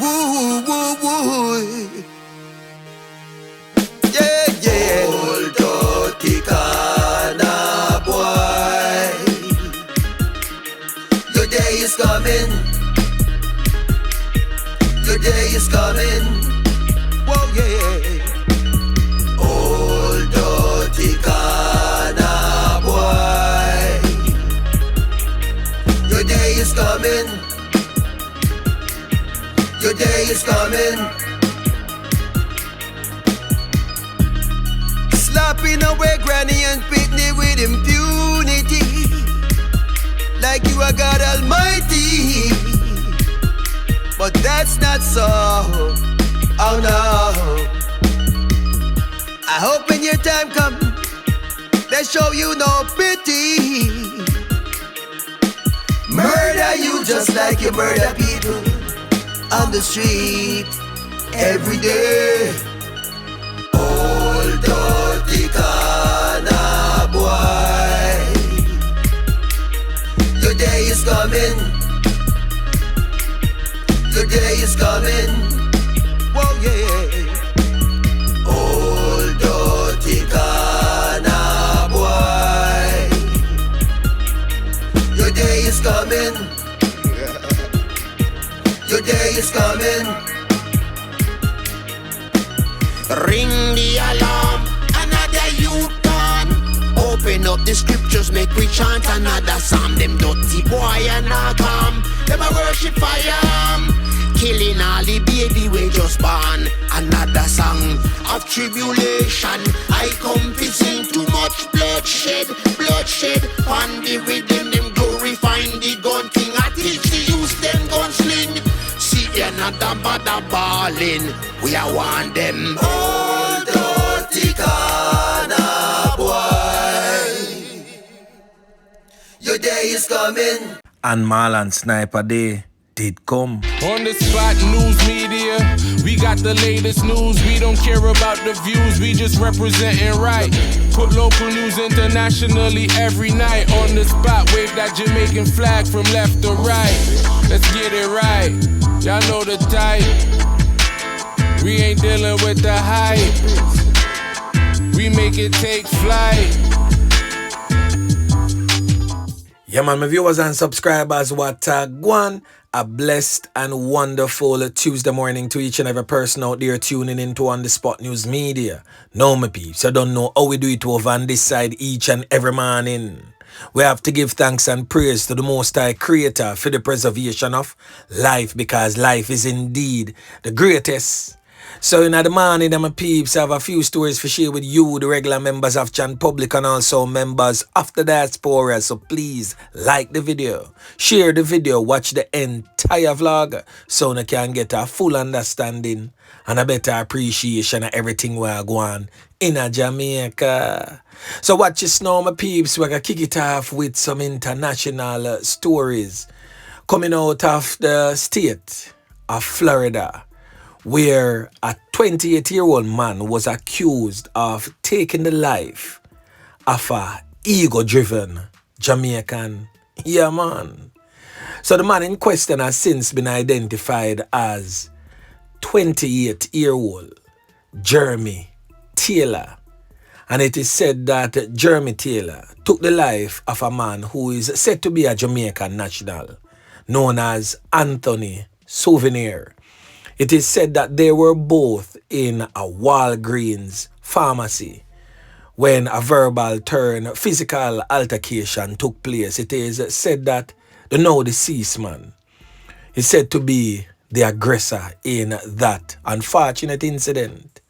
Woo, woo, woo. Yeah, yeah. Old dirty Kana boy. Your day is coming. Your day is coming. Whoa, yeah. Old dirty Kana boy. Your day is coming. Your day is coming. Slapping away granny and pitney with impunity, like you are God Almighty. But that's not so. Oh no. I hope when your time comes, they show you no pity. Murder you just like you murder people on the street every day. Old dirty Kana boy. Your day is coming. Your day is coming. Whoa, yeah. Old dirty Kana boy. Your day is coming. Your day is coming. Ring the alarm, another youth gone. Open up the scriptures, make we chant another psalm. Them dirty boy and not come. Them a worship fire. Killing all the baby we just born. Another song of tribulation. I come to sing too much bloodshed. Bloodshed on the rhythm. Them glorifying the gun thing. I teach the youth them gun sling. See another bother balling. We are one them. Old dirty Kana boy. Your day is coming. And Marlon Sniper Day did come. On the spot news media, we got the latest news. We don't care about the views, we just representing right. Put local news internationally every night. On the spot, wave that Jamaican flag from left to right. Let's get it right, y'all know the type. We ain't dealing with the hype. We make it take flight. Yeah, man, my viewers and subscribers, what one. A blessed and wonderful Tuesday morning to each and every person out there tuning into On The Spot News Media. Now, my peeps, I don't know how we do it over on this side each and every morning. We have to give thanks and praise to the Most High Creator for the preservation of life, because life is indeed the greatest. So in the morning, my peeps, I have a few stories to share with you, the regular members of Chan Public and also members of the diaspora. So please like the video, share the video, watch the entire vlog so you can get a full understanding and a better appreciation of everything we are going in Jamaica. So watch this now, my peeps. We're going to kick it off with some international stories coming out of the state of Florida, where a 28-year-old man was accused of taking the life of a ego-driven Jamaican. Yeah, man. So the man in question has since been identified as 28-year-old Jeremy Taylor. And it is said that Jeremy Taylor took the life of a man who is said to be a Jamaican national, known as Anthony Souvenir. It is said that they were both in a Walgreens pharmacy when a verbal turn physical altercation took place. It is said that the now deceased man is said to be the aggressor in that unfortunate incident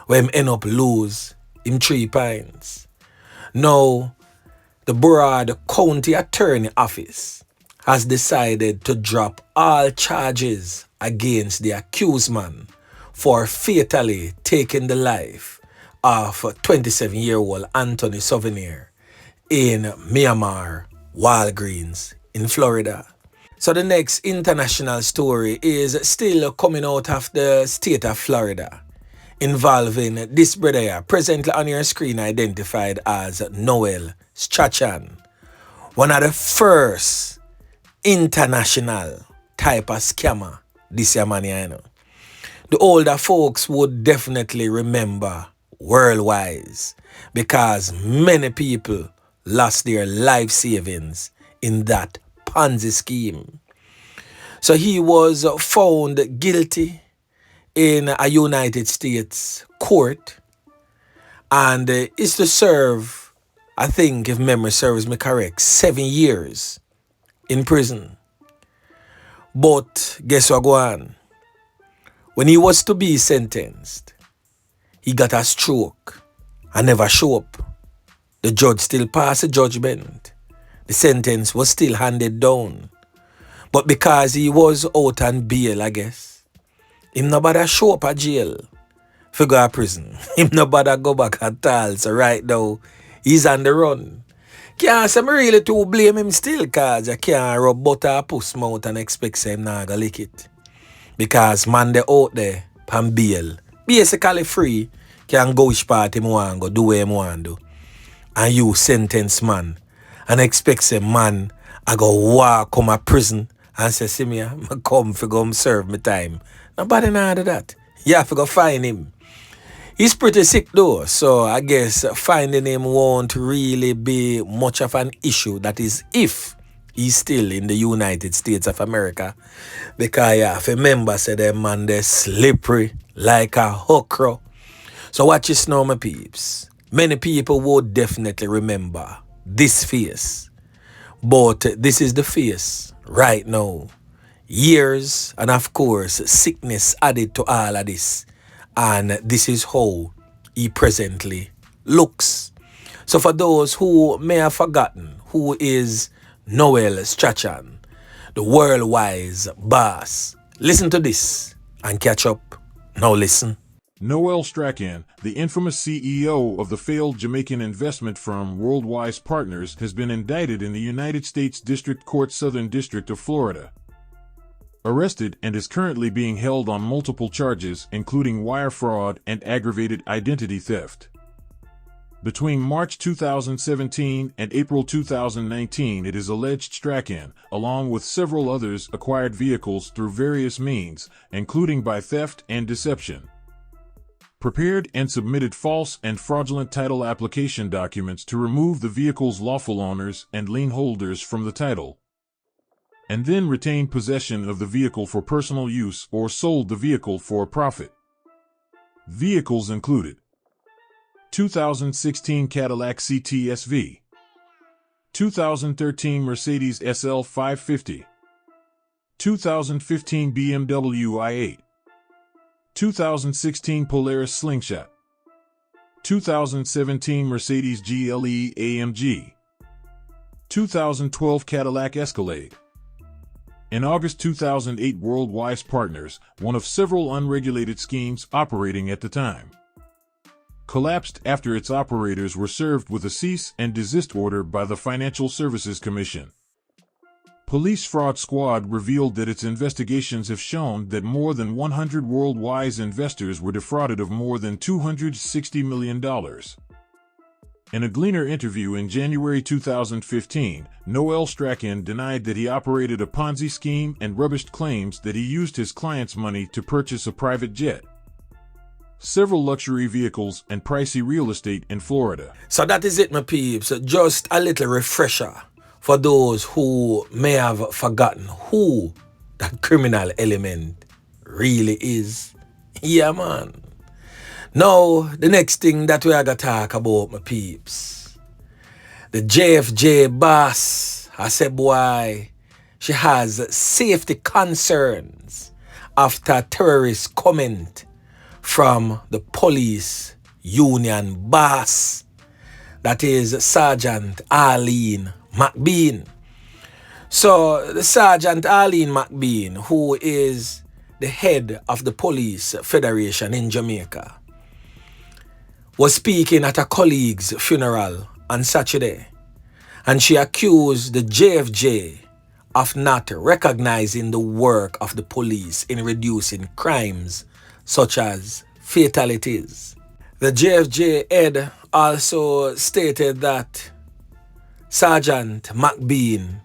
where him end up lose him 3 pints. Now, the Broward County Attorney Office has decided to drop all charges against the accused man for fatally taking the life of 27-year-old Anthony Souvenir in Myanmar, Walgreens in Florida. So the next international story is still coming out of the state of Florida, involving this Bredda, presently on your screen identified as Noel Strachan, one of the first international type of scammer this year man, you know. The older folks would definitely remember Worldwise because many people lost their life savings in that Ponzi scheme. So he was found guilty in a United States court and is to serve, I think if memory serves me correct, 7 years in prison. But guess what go on? When he was to be sentenced, he got a stroke and never show up. The judge still passed a judgment. The sentence was still handed down. But because he was out on bail, I guess, him nobody show up at jail for go to prison. Him nobody go back at all. So right now, he's on the run. Can't say me really to blame him still, cause you can't rub butter a puss mouth and expect say him not go lick it. Because man they out there on bail, basically free, can go which part him want go, do what him want do. And you sentence man and expect say man I go walk come a prison and say see me I come for go serve my time. Nobody not do that. You have to go find him. He's pretty sick though, so I guess finding him won't really be much of an issue. That is if he's still in the United States of America. Because you have to remember, say them man, they're slippery like a okra. So watch this now, my peeps. Many people would definitely remember this face. But this is the face right now. Years and of course sickness added to all of this. And this is how he presently looks. So for those who may have forgotten who is Noel Strachan, the worldwide boss, listen to this and catch up. Now listen. Noel Strachan, the infamous CEO of the failed Jamaican investment firm Worldwise Partners, has been indicted in the United States District Court Southern District of Florida. Arrested and is currently being held on multiple charges, including wire fraud and aggravated identity theft. Between March 2017 and April 2019, it is alleged Strachan, along with several others, acquired vehicles through various means, including by theft and deception. Prepared and submitted false and fraudulent title application documents to remove the vehicle's lawful owners and lien holders from the title, and then retained possession of the vehicle for personal use or sold the vehicle for a profit. Vehicles included 2016 Cadillac CT-SV, 2013 Mercedes SL 550, 2015 BMW i8, 2016 Polaris Slingshot, 2017 Mercedes GLE AMG, 2012 Cadillac Escalade. In August 2008, Worldwise Partners, one of several unregulated schemes operating at the time, collapsed after its operators were served with a cease and desist order by the Financial Services Commission. Police Fraud Squad revealed that its investigations have shown that more than 100 Worldwise investors were defrauded of more than $260 million. In a Gleaner interview in January 2015, Noel Strachan denied that he operated a Ponzi scheme and rubbished claims that he used his clients' money to purchase a private jet, several luxury vehicles, and pricey real estate in Florida. So that is it, my peeps. Just a little refresher for those who may have forgotten who that criminal element really is. Yeah, man. Now, the next thing that we are going to talk about, my peeps. The JFJ boss, I said, boy, she has safety concerns after terrorist comment from the police union boss. That is Sergeant Arlene McBean. So, the Sergeant Arlene McBean, who is the head of the Police Federation in Jamaica, was speaking at a colleague's funeral on Saturday, and she accused the JFJ of not recognizing the work of the police in reducing crimes such as fatalities. The JFJ head also stated that Sergeant McBean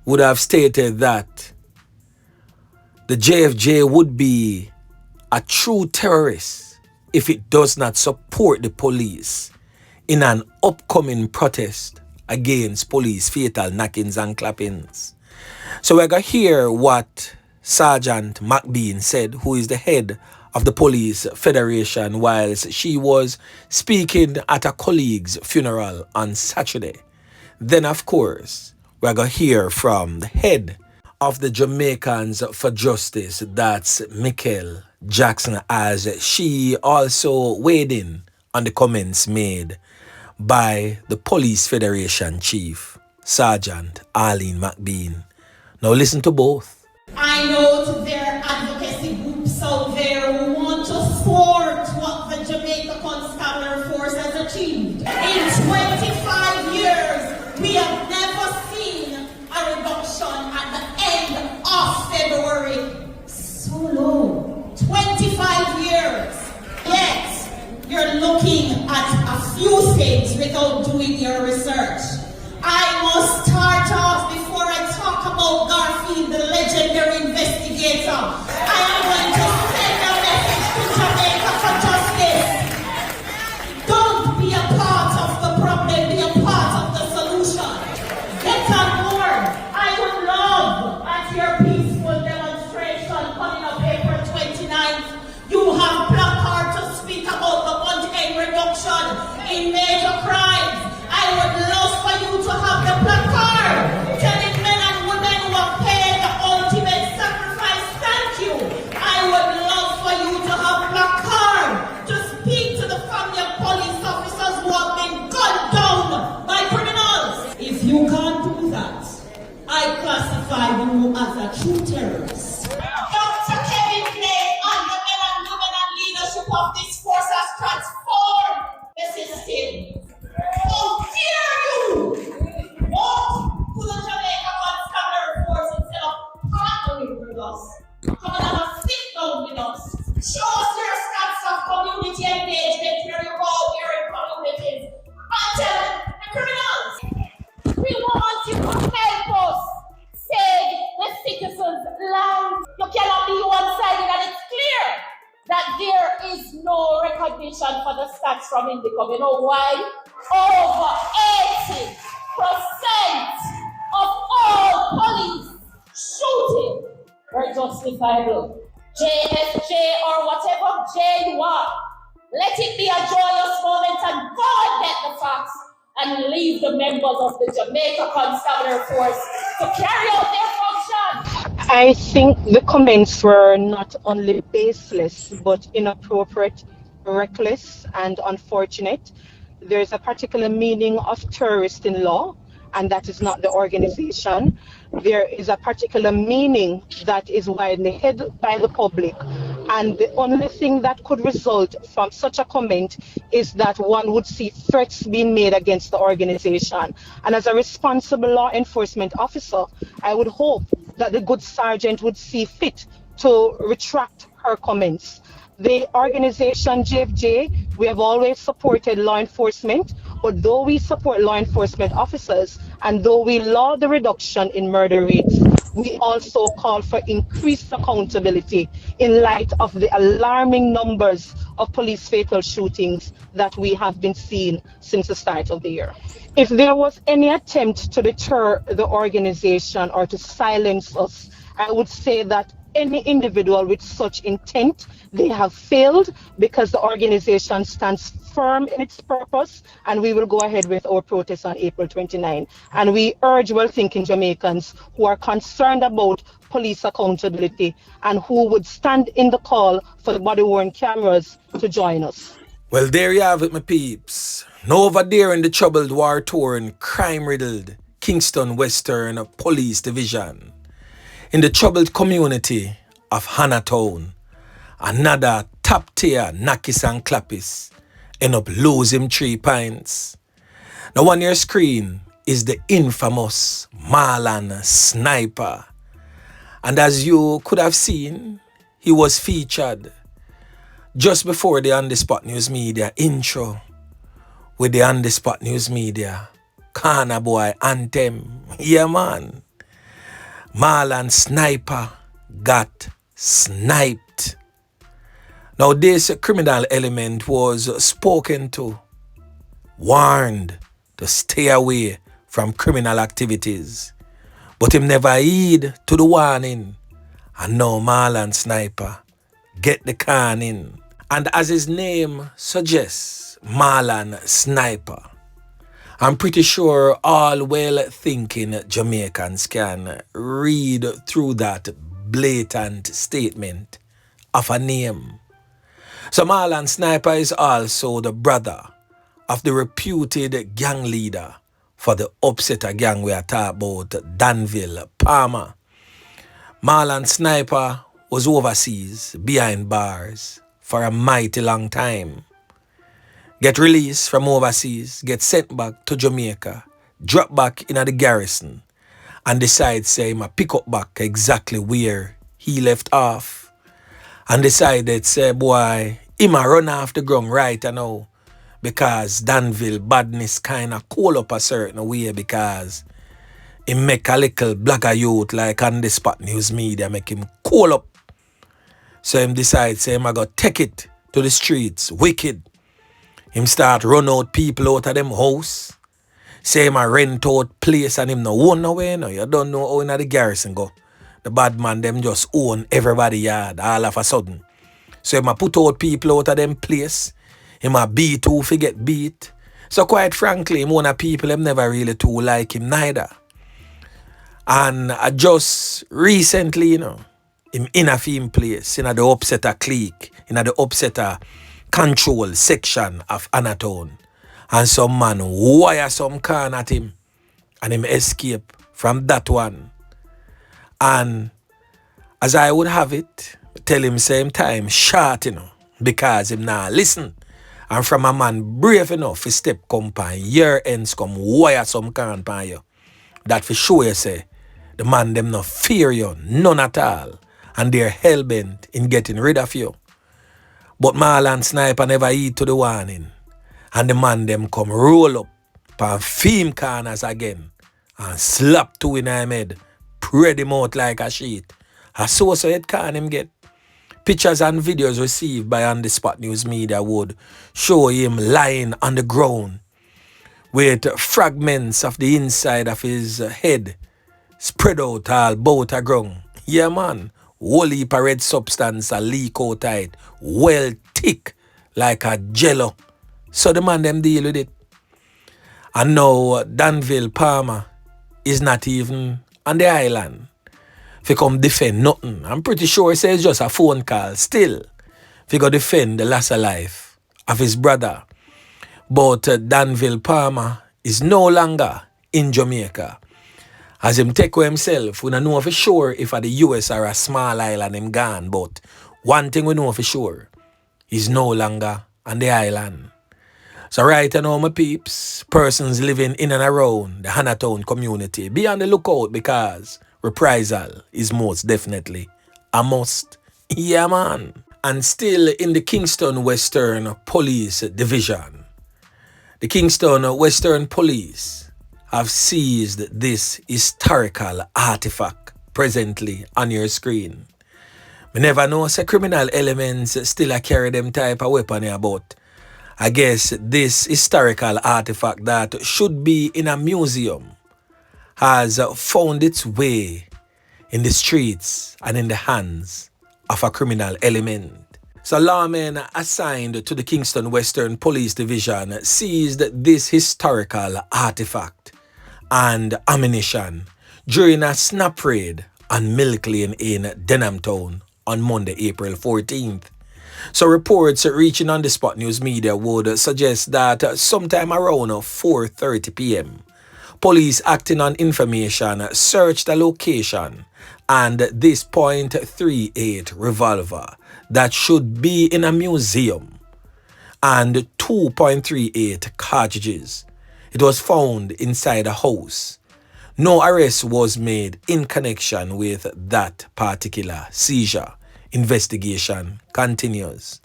would have stated that The JFJ would be a true terrorist if it does not support the police in an upcoming protest against police fatal knockings and clappings. So we're going to hear what Sergeant McBean said, who is the head of the Police Federation, whilst she was speaking at a colleague's funeral on Saturday. Then, of course, we're going to hear from the head of the Jamaicans for Justice, that's Michael Jackson, as she also weighed in on the comments made by the Police Federation Chief, Sergeant Arlene McBean. Now listen to both. I know there are advocacy groups out there who want to thwart what the Jamaica Constabulary Force has achieved. In 25 years, we have never seen a reduction at the end of February. So low. 25 years. Yet, you're looking at a few things without doing your research. I must start off before I talk about Garfield, the legendary investigator. I am going to send a message to Jamaica for justice. Don't be a part of the problem, be a part of the solution. Get on board. I would love at your peaceful demonstration coming up April 29th. You have placards to speak about the one-time reduction in major crimes. I would love for you to have the placard telling men and women who have paid the ultimate sacrifice, thank you. I would love for you to have placard to speak to the family of police officers who have been gunned down by criminals. If you can't do that, I classify you as a true terrorist. Dr. Kevin Clay and the men and women and leadership of this force has transformed the system. How dare you walk to the Jamaica Constabulary Force instead of partnering with us? Come and have a sit down with us. Show us your stats of community engagement where you go out here in communities and tell the criminals. We want you to help us save the citizens' lives. You cannot be one-sided, and it's clear that there is no recognition for the stats from Indicom. You know why? Over 80% of all police shooting were justifiable. JFJ or whatever J you are, let it be a joyous moment and go and get the facts and leave the members of the Jamaica Constabulary Force to carry out their function. I think the comments were not only baseless but inappropriate, reckless, and unfortunate. There's a particular meaning of terrorist in law, and that is not the organization. There is a particular meaning that is widely held by the public, and the only thing that could result from such a comment is that one would see threats being made against the organization. And as a responsible law enforcement officer, I would hope that the good sergeant would see fit to retract her comments. The organization JFJ, we have always supported law enforcement, but though we support law enforcement officers and though we laud the reduction in murder rates, we also call for increased accountability in light of the alarming numbers of police fatal shootings that we have been seeing since the start of the year. If there was any attempt to deter the organization or to silence us, I would say that any individual with such intent, they have failed, because the organization stands firm in its purpose, and we will go ahead with our protest on April 29. And we urge well-thinking Jamaicans who are concerned about police accountability and who would stand in the call for the body-worn cameras to join us. Well, there you have it, my peeps. Now over there in the troubled, war-torn, crime-riddled Kingston Western Police Division, in the troubled community of Hannatown, another top-tier Nakis and Clappis end up losing 3 pints. Now on your screen is the infamous Marlon Sniper. And as you could have seen, he was featured just before the On The Spot News Media intro with the On The Spot News Media Corner Boy anthem. Yeah, man. Marlon Sniper got sniped. Now this criminal element was spoken to, warned to stay away from criminal activities, but him never heed to the warning, and now Marlon Sniper get the can in. And as his name suggests, Marlon Sniper, I'm pretty sure all well-thinking Jamaicans can read through that blatant statement of a name. So Marlon Sniper is also the brother of the reputed gang leader for the upsetter gang we are talking about, Danville Palmer. Marlon Sniper was overseas, behind bars, for a mighty long time. Get released from overseas, get sent back to Jamaica, drop back in the garrison, and decide say him pick up back exactly where he left off. And decided say boy, him a run off the ground right now, because Danville badness kinda cool up a certain way, because he make a little blagger youth like on the spot news media make him cool up. So him decide say him a go take it to the streets, wicked. Him start run out people out of them house. Say him a rent out place and him no own nowhere. No, you don't know how in the garrison go. The bad man them just own everybody yard all of a sudden. So him a put out people out of them place. Him a beat who forget beat. So quite frankly, him one of people them never really too like him neither. And just recently, him in a film place, in the upsetter clique, in the upsetter control section of Anatone. And some man wire some can at him and him escape from that one. And as I would have it, tell him same time, short, because him nah listen. And from a man brave enough, his step come pan, year ends come wire some can pan you. That for sure you say, the man them no fear you, none at all. And they're hell-bent in getting rid of you. But Marlon Sniper never heed to the warning. And the man them come roll up pan film corners again and slap two in him head, spread him out like a sheet. And so it can him get. Pictures and videos received by On The Spot News Media would show him lying on the ground with fragments of the inside of his head spread out all about the ground. Yeah man, whole heap of red substance a leak out tight, well thick like a jello. So the man them deal with it. And now Danville Palmer is not even on the island. If he come defend nothing, I'm pretty sure he says it's just a phone call. Still, if he go defend the loss of life of his brother. But Danville Palmer is no longer in Jamaica. As him take away himself, we don't know for sure if at the US or a small island him gone. But one thing we know for sure, he's no longer on the island. So right now, my peeps, persons living in and around the Hannatown community, be on the lookout because reprisal is most definitely a must. Yeah, man. And still in the Kingston Western Police Division, the Kingston Western Police have seized this historical artifact presently on your screen. Me never know say criminal elements still carry them type of weapon here, but I guess this historical artifact that should be in a museum has found its way in the streets and in the hands of a criminal element. So lawmen assigned to the Kingston Western Police Division seized this historical artifact and ammunition during a snap raid on Milk Lane in Denhamtown on Monday, April 14th. So reports reaching On The Spot News Media would suggest that sometime around 4:30 p.m., police acting on information searched a location and this .38 revolver that should be in a museum and 2.38 cartridges. It was found inside a house. No arrest was made in connection with that particular seizure. Investigation continues.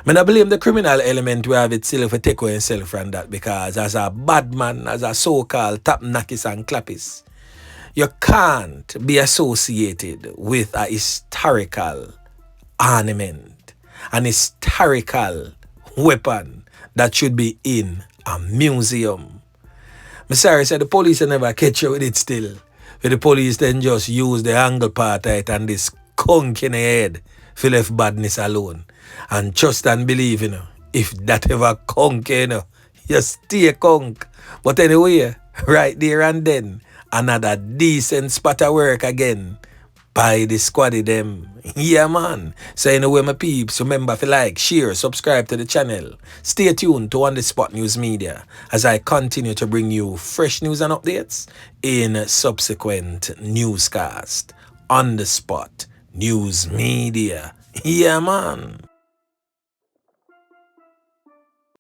I don't blame the criminal element we have itself to take away himself from that, because as a bad man, as a so-called tap nackis and clappis, You can't be associated with a historical ornament, an historical weapon that should be in a museum. I'm sorry, said the police never catch you with it still. But the police then just use the angle part of it and this conk in the head for left badness alone. And trust and believe, if that ever conk, you stay conk. But anyway, right there and then, another decent spot of work again by the squaddy them. Yeah, man. So anyway, my peeps, remember to like, share, subscribe to the channel. Stay tuned to On The Spot News Media as I continue to bring you fresh news and updates in subsequent newscast. On The Spot News Media. Yeah, man.